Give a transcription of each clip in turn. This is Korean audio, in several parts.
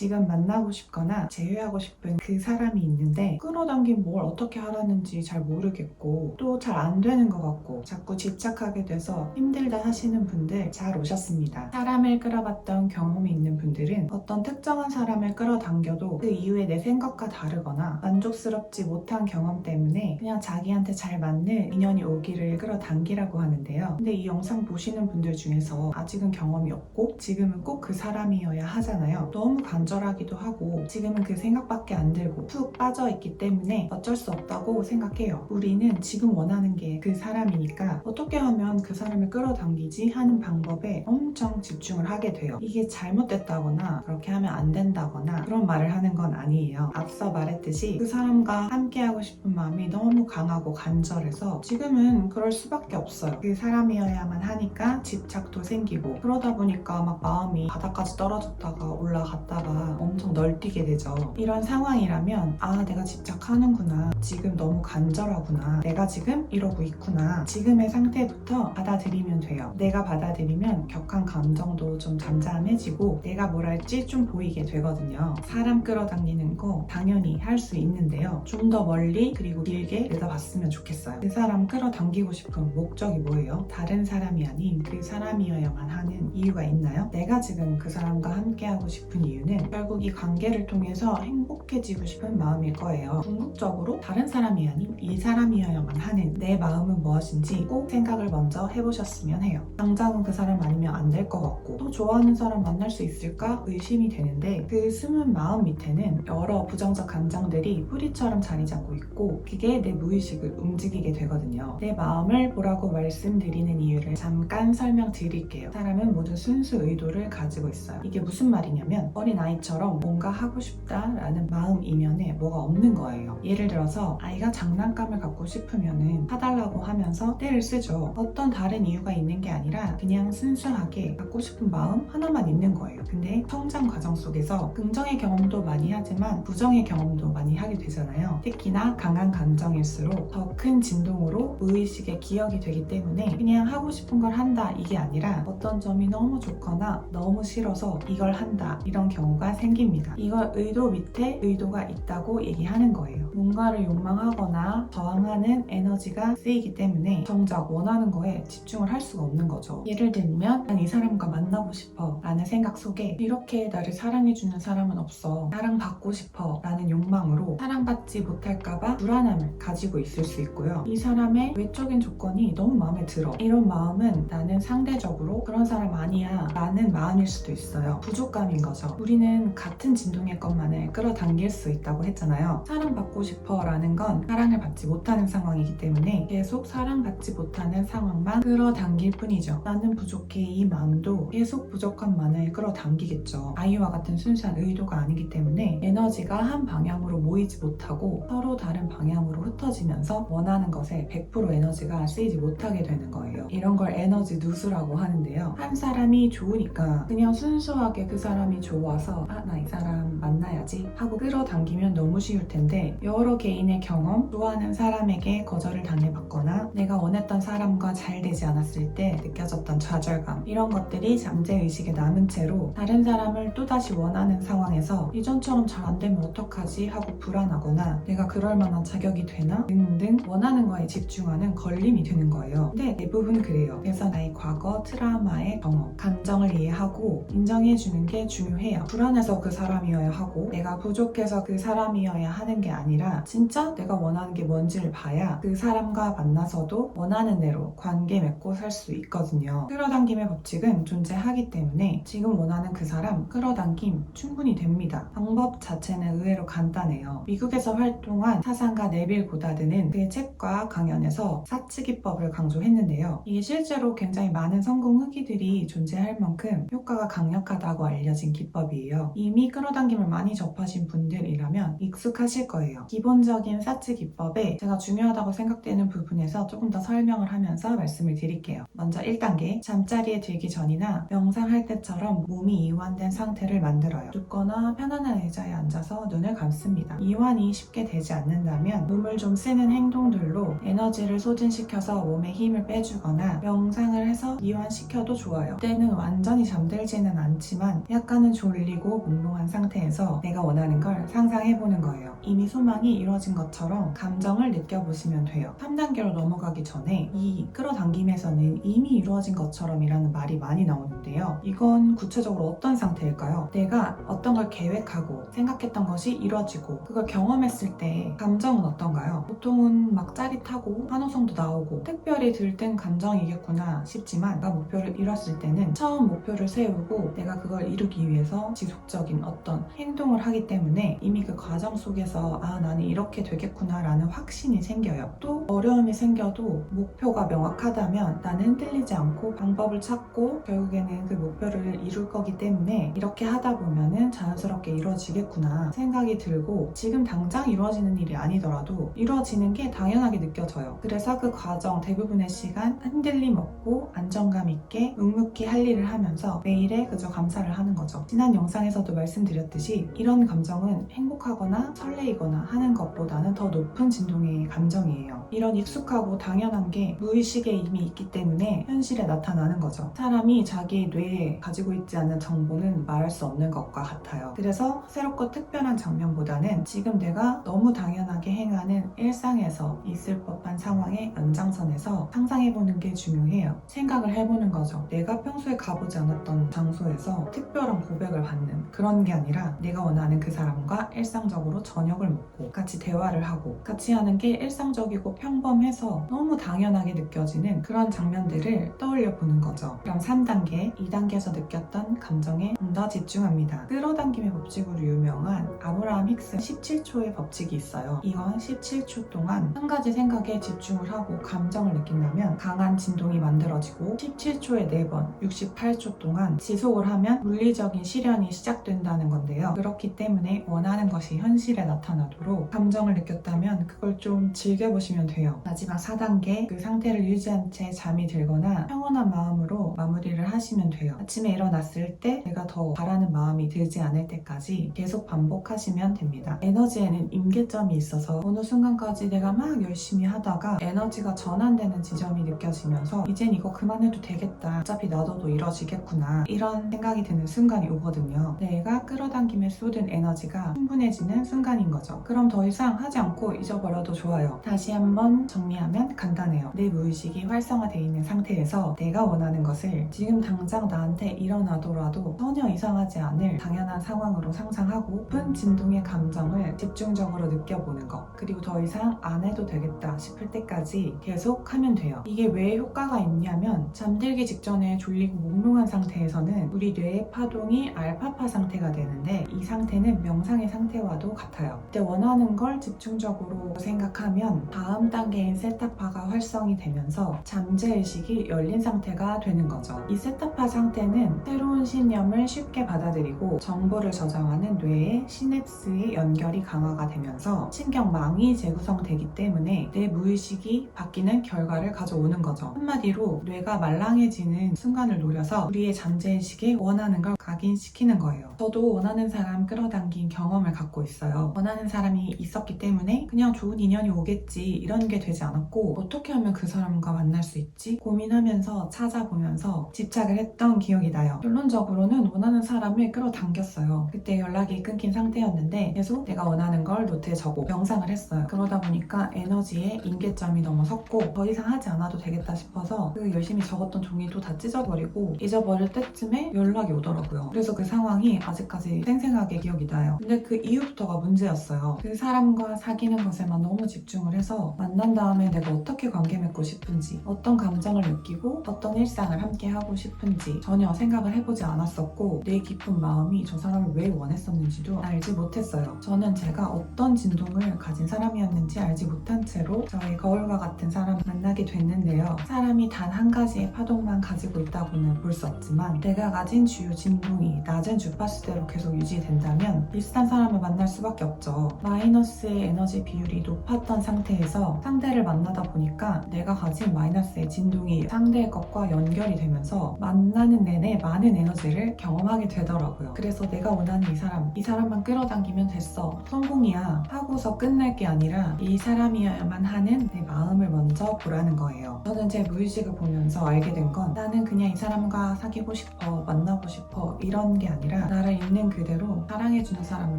지금 만나고 싶거나 제외하고 싶은 그 사람이 있는데 끌어당긴 뭘 어떻게 하라는지 잘 모르겠고 또 잘 안 되는 것 같고 자꾸 집착하게 돼서 힘들다 하시는 분들 잘 오셨습니다. 사람을 끌어봤던 경험이 있는 분들은 어떤 특정한 사람을 끌어당겨도 그 이후에 내 생각과 다르거나 만족스럽지 못한 경험 때문에 그냥 자기한테 잘 맞는 인연이 오기를 끌어당기라고 하는데요. 근데 이 영상 보시는 분들 중에서 아직은 경험이 없고 지금은 꼭 그 사람이어야 하잖아요. 너무 간절하기도 하고 지금은 그 생각밖에 안 들고 푹 빠져있기 때문에 어쩔 수 없다고 생각해요. 우리는 지금 원하는 게 그 사람이니까 어떻게 하면 그 사람을 끌어당기지 하는 방법에 엄청 집중을 하게 돼요. 이게 잘못됐다거나 그렇게 하면 안 된다거나 그런 말을 하는 건 아니에요. 앞서 말했듯이 그 사람과 함께하고 싶은 마음이 너무 강하고 간절해서 지금은 그럴 수밖에 없어요. 그 사람이어야만 하니까 집착도 생기고 그러다 보니까 막 마음이 바닥까지 떨어졌다가 올라갔다가 엄청 널뛰게 되죠. 이런 상황이라면 내가 집착하는구나, 지금 너무 간절하구나, 내가 지금 이러고 있구나, 지금의 상태부터 받아들이면 돼요. 내가 받아들이면 격한 감정도 좀 잠잠해지고 내가 뭘 할지 좀 보이게 되거든요. 사람 끌어당기는 거 당연히 할 수 있는데요. 좀 더 멀리 그리고 길게 내다봤으면 좋겠어요. 그 사람 끌어당기고 싶은 목적이 뭐예요? 다른 사람이 아닌 그 사람이어야만 하는 이유가 있나요? 내가 지금 그 사람과 함께하고 싶은 이유는 결국 이 관계를 통해서 행복해지고 싶은 마음일 거예요. 궁극적으로 다른 사람이 아닌 이 사람이어야만 하는 내 마음은 무엇인지 꼭 생각을 먼저 해보셨으면 해요. 당장은 그 사람 아니면 안 될 것 같고 또 좋아하는 사람 만날 수 있을까 의심이 되는데 그 숨은 마음 밑에는 여러 부정적 감정들이 뿌리처럼 자리 잡고 있고 그게 내 무의식을 움직이게 되거든요. 내 마음을 보라고 말씀드리는 이유를 잠깐 설명드릴게요. 사람은 모두 순수 의도를 가지고 있어요. 이게 무슨 말이냐면 어린아이처럼 뭔가 하고 싶다라는 마음 이면에 뭐가 없는 거예요. 예를 들어서 아이가 장난감을 갖고 싶으면은 사달라고 하면서 떼를 쓰죠. 어떤 다른 이유가 있는 게 아니라 그냥 순수하게 갖고 싶은 마음 하나만 있는 거예요. 근데 성장 과정 속에서 긍정의 경험도 많이 하지만 부정의 경험도 많이 하게 되잖아요. 특히나 강한 감정일수록 더 큰 진동으로 무의식의 기억이 되기 때문에 그냥 하고 싶은 걸 한다 이게 아니라 어떤 점이 너무 좋거나 너무 싫어서 이걸 한다 이런 경우가 생깁니다. 이걸 의도 밑에 의도가 있다고 얘기하는 거예요. 뭔가를 욕망하거나 저항하는 에너지가 쓰이기 때문에 정작 원하는 거에 집중을 할 수가 없는 거죠. 예를 들면 난 이 사람과 만나고 싶어 라는 생각 속에 이렇게 나를 사랑해주는 사람은 없어, 사랑받고 싶어 라는 욕망으로 사랑받지 못할까봐 불안함을 가지고 있을 수 있고요. 이 사람의 외적인 조건이 너무 마음에 들어, 이런 마음은 나는 상대적으로 그런 사람 아니야 라는 마음일 수도 있어요. 부족감인 거죠. 우리는 같은 진동의 것만을 끌어당길 수 있다고 했잖아요. 사랑받고 싶어 라는 건 사랑을 받지 못하는 상황이기 때문에 계속 사랑받지 못하는 상황만 끌어당길 뿐이죠. 나는 부족해 이 마음도 계속 부족함만을 끌어당기겠죠. 아이와 같은 순수한 의도가 아니기 때문에 에너지가 한 방향으로 모이지 못하고 서로 다른 방향으로 흩어지면서 원하는 것에 100% 에너지가 쓰이지 못하게 되는 거예요. 이런 걸 에너지 누수라고 하는데요. 한 사람이 좋으니까 그냥 순수하게 그 사람이 좋아서 나 이 사람 만나야지 하고 끌어당기면 너무 쉬울 텐데 여러 개인의 경험, 좋아하는 사람에게 거절을 당해봤거나 내가 원했던 사람과 잘 되지 않았을 때 느껴졌던 좌절감, 이런 것들이 잠재의식에 남은 채로 다른 사람을 또다시 원하는 상황에서 이전처럼 잘 안되면 어떡하지 하고 불안하거나 내가 그럴 만한 자격이 되나 등등 원하는 거에 집중하는 걸림이 되는 거예요. 근데 대부분 그래요. 그래서 나의 과거 트라우마의 경험, 감정을 이해하고 인정해주는 게 중요해요. 불안해서 그 사람이어야 하고 내가 부족해서 그 사람이어야 하는 게 아니라 진짜 내가 원하는 게 뭔지를 봐야 그 사람과 만나서도 원하는 대로 관계 맺고 살 수 있거든요. 끌어당김의 법칙은 존재하기 때문에 지금 원하는 그 사람 끌어당김 충분히 됩니다. 방법 자체는 의외로 간단해요. 미국에서 활동한 사상가 네빌 고다드는 그의 책과 강연에서 사치기법을 강조했는데요. 이게 실제로 굉장히 많은 성공 후기들이 존재할 만큼 효과가 강력하다고 알려진 기법이에요. 이미 끌어당김을 많이 접하신 분들이라면 익숙하실 거예요. 기본적인 사치 기법에 제가 중요하다고 생각되는 부분에서 조금 더 설명을 하면서 말씀을 드릴게요. 먼저 1단계, 잠자리에 들기 전이나 명상할 때처럼 몸이 이완된 상태를 만들어요. 눕거나 편안한 의자에 앉아서 눈을 감습니다. 이완이 쉽게 되지 않는다면 몸을 좀 쓰는 행동들로 에너지를 소진시켜서 몸에 힘을 빼주거나 명상을 해서 이완시켜도 좋아요. 그때는 완전히 잠들지는 않지만 약간은 졸리고 몽롱한 상태에서 내가 원하는 걸 상상해보는 거예요. 이미 소망이 이루어진 것처럼 감정을 느껴보시면 돼요. 3단계로 넘어가기 전에 이 끌어당김에서는 이미 이루어진 것처럼 이라는 말이 많이 나오는데요. 이건 구체적으로 어떤 상태일까요? 내가 어떤 걸 계획하고 생각했던 것이 이루어지고 그걸 경험했을 때 감정은 어떤가요? 보통은 막 짜릿하고 환호성도 나오고 특별히 들뜬 감정이겠구나 싶지만 내가 목표를 이뤘을 때는 처음 목표를 세우고 내가 그걸 이루기 위해서 지속적인 어떤 행동을 하기 때문에 이미 그 과정 속에서 나는 이렇게 되겠구나 라는 확신이 생겨요. 또 어려움이 생겨도 목표가 명확하다면 나는 흔들리지 않고 방법을 찾고 결국에는 그 목표를 이룰 거기 때문에 이렇게 하다 보면은 자연스럽게 이루어지겠구나 생각이 들고 지금 당장 이루어지는 일이 아니더라도 이루어지는 게 당연하게 느껴져요. 그래서 그 과정 대부분의 시간 흔들림 없고 안정감 있게 묵묵히 할 일을 하면서 매일에 그저 감사를 하는 거죠. 지난 영상에서도 말씀드렸듯이 이런 감정은 행복하거나 설레이거나 하는 것보다는 더 높은 진동의 감정이에요. 이런 익숙하고 당연한 게 무의식에 이미 있기 때문에 현실에 나타나는 거죠. 사람이 자기 뇌에 가지고 있지 않는 정보는 말할 수 없는 것과 같아요. 그래서 새롭고 특별한 장면보다는 지금 내가 너무 당연하게 행하는 일상에서 있을 법한 상황의 연장선에서 상상해보는 게 중요해요. 생각을 해보는 거죠. 내가 평소에 가보지 않았던 장소에서 특별한 고백을 받는 그런 게 아니라 내가 원하는 그 사람과 일상적으로 저녁을 먹고 같이 대화를 하고 같이 하는 게 일상적이고 평범해서 너무 당연하게 느껴지는 그런 장면들을 떠올려 보는 거죠. 그럼 3단계, 2단계에서 느꼈던 감정에 좀 더 집중합니다. 끌어당김의 법칙으로 유명한 아브라함 힉스 17초의 법칙이 있어요. 이건 17초 동안 한 가지 생각에 집중을 하고 감정을 느낀다면 강한 진동이 만들어지고 17초에 4번, 68초 동안 지속을 하면 물리적인 실현이 시작된다는 건데요. 그렇기 때문에 원하는 것이 현실에 나타나도록 감정을 느꼈다면 그걸 좀 즐겨보시면 돼요. 마지막 4단계, 그 상태를 유지한 채 잠이 들거나 평온한 마음으로 마무리를 하시면 돼요. 아침에 일어났을 때 내가 더 바라는 마음이 들지 않을 때까지 계속 반복하시면 됩니다. 에너지에는 임계점이 있어서 어느 순간까지 내가 막 열심히 하다가 에너지가 전환되는 지점이 느껴지면서 이젠 이거 그만해도 되겠다. 어차피 놔둬도 이뤄지겠구나. 이런 생각이 드는 순간이 오거든요. 내가 끌어당김에 쏟은 에너지가 충분해지는 순간인 거죠. 그럼 더 이상 하지 않고 잊어버려도 좋아요. 다시 한번 정리하면 간단해요. 내 무의식이 활성화되어 있는 상태에서 내가 원하는 것을 지금 당장 나한테 일어나더라도 전혀 이상하지 않을 당연한 상황으로 상상하고 높은 진동의 감정을 집중적으로 느껴보는 것, 그리고 더 이상 안 해도 되겠다 싶을 때까지 계속 하면 돼요. 이게 왜 효과가 있냐면 잠들기 직전에 졸리고 몽롱한 상태에서는 우리 뇌의 파동이 알파파 상태가 되는데 이 상태는 명상의 상태와도 같아요. 그때 원하는 걸 집중적으로 생각하면 다음 단계인 세타파가 활성이 되면서 잠재의식이 열린 상태가 되는 거죠. 이 세타파 상태는 새로운 신념을 쉽게 받아들이고 정보를 저장하는 뇌의 시냅스의 연결이 강화가 되면서 신경망이 재구성되기 때문에 내 무의식이 바뀌는 결과를 가져오는 거죠. 한마디로 뇌가 말랑해지는 순간을 노려서 우리의 잠재의식에 원하는 걸 각인시키는 거예요. 저도 원하는 사람 끌어당긴 경험을 갖고 있어요. 원하는 사람이 있었기 때문에 그냥 좋은 인연이 오겠지 이런 게 되지 않았고 어떻게 하면 그 사람과 만날 수 있지? 고민하면서 찾아보면서 집착을 했던 기억이 나요. 결론적으로는 원하는 사람을 끌어당겼어요. 그때 연락이 끊긴 상태였는데 계속 내가 원하는 걸 노트에 적고 명상을 했어요. 그러다 보니까 에너지에 임계점이 넘어섰고 더 이상 하지 않아도 되겠다 싶어서 그 열심히 적었던 종이도 다 찢어버리고 잊어버릴 때쯤에 연락이 오더라고요. 그래서 그 상황이 아직까지 생생하게 기억이 나요. 근데 그 이후부터가 문제였어요. 그 사람과 사귀는 것에만 너무 집중을 해서 만난 다음에 내가 어떻게 관계 맺고 싶은지, 어떤 감정을 느끼고 어떤 일상을 함께 하고 싶은지 전혀 생각을 해보지 않았었고 내 깊은 마음이 저 사람을 왜 원했었는지도 알지 못했어요. 저는 제가 어떤 진동을 가진 사람이었는지 알지 못한 채로 저의 거울과 같은 사람을 만나게 됐는데요. 사람이 단 한 가지의 파동만 가지고 있다고는 볼 수 없지만 내가 가진 주요 진동이 낮은 주파수대로 계속 유지된다면 비슷한 사람을 만날 수밖에 없죠. 나의 마이너스의 에너지 비율이 높았던 상태에서 상대를 만나다 보니까 내가 가진 마이너스의 진동이 상대의 것과 연결이 되면서 만나는 내내 많은 에너지를 경험하게 되더라고요. 그래서 내가 원하는 이 사람만 끌어당기면 됐어, 성공이야 하고서 끝날 게 아니라 이 사람이어야만 하는 내 마음을 먼저 보라는 거예요. 저는 제 무의식을 보면서 알게 된 건 나는 그냥 이 사람과 사귀고 싶어, 만나고 싶어 이런 게 아니라 나를 있는 그대로 사랑해주는 사람을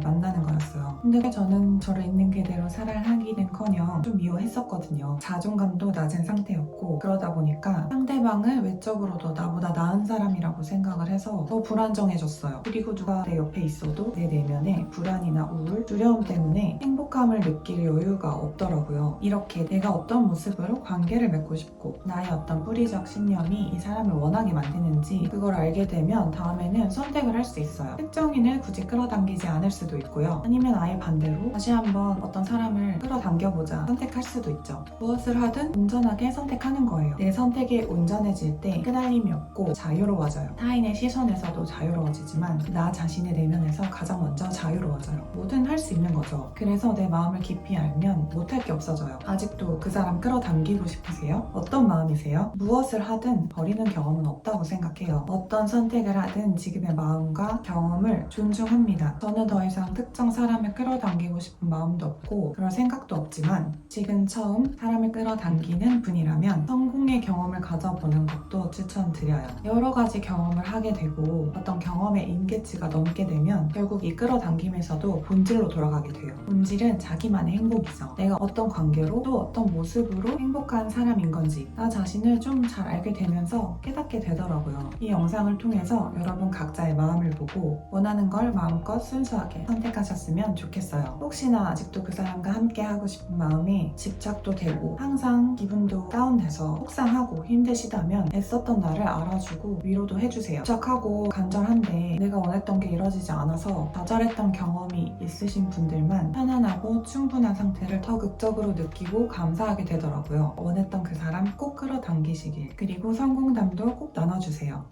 만나는 거였어요. 근데 저는 저를 있는 그대로 사랑하기는커녕 좀 미워했었거든요. 자존감도 낮은 상태였고, 그러다 보니까 상대방을 외적으로도 나보다 나은 사람이라고 생각을 해서 더 불안정해졌어요. 그리고 누가 내 옆에 있어도 내 내면에 불안이나 우울, 두려움 때문에 행복감을 느낄 여유가 없더라고요. 이렇게 내가 어떤 모습으로 관계를 맺고 싶고 나의 어떤 뿌리적 신념이 이 사람을 원하게 만드는지 그걸 알게 되면 다음에는 선택을 할 수 있어요. 특정인을 굳이 끌어당기지 않을 수도 있고요. 아니면 아예 반대로 다시 한번 어떤 사람을 끌어당겨보자 선택할 수도 있죠. 무엇을 하든 온전하게 선택하는 거예요. 내 선택에 온전해질 때 끄달림이 없고 자유로워져요. 타인의 시선에서도 자유로워지지만 나 자신의 내면에서 가장 먼저 자유로워져요. 뭐든 할 수 있는 거죠. 그래서 내 마음을 깊이 알면 못할 게 없어져요. 아직도 그 사람 끌어당기고 싶으세요? 어떤 마음이세요? 무엇을 하든 버리는 경험은 없다고 생각해요. 어떤 선택을 하든 지금의 마음과 경험을 존중합니다. 저는 더 이상 특정 사람을 끌어당기고 싶은 마음도 없고 그럴 생각도 없지만 지금 처음 사람을 끌어당기는 분이라면 성공의 경험을 가져보는 것도 추천드려요. 여러 가지 경험을 하게 되고 어떤 경험의 임계치가 넘게 되면 결국 이 끌어당김에서도 본질로 돌아가게 돼요. 본질은 자기만의 행복이죠. 내가 어떤 관계로 또 어떤 모습으로 행복한 사람인 건지 나 자신을 좀 잘 알게 되면서 깨닫게 되더라고요. 이 영상을 통해서 여러분 각자의 마음을 보고 원하는 걸 마음껏 순수하게 선택하셨으면 좋겠어요. 혹시나 아직도 그 사람과 함께 하고 싶은 마음에 집착도 되고 항상 기분도 다운돼서 속상하고 힘드시다면 애썼던 나를 알아주고 위로도 해주세요. 집착하고 간절한데 내가 원했던 게 이루어지지 않아서 좌절했던 경험이 있으신 분들만 편안하고 충분한 상태를 더 극적으로 느끼고 감사하게 되더라고요. 원했던 그 사람 꼭 끌어당기시길, 그리고 성공담도 꼭 나눠주세요.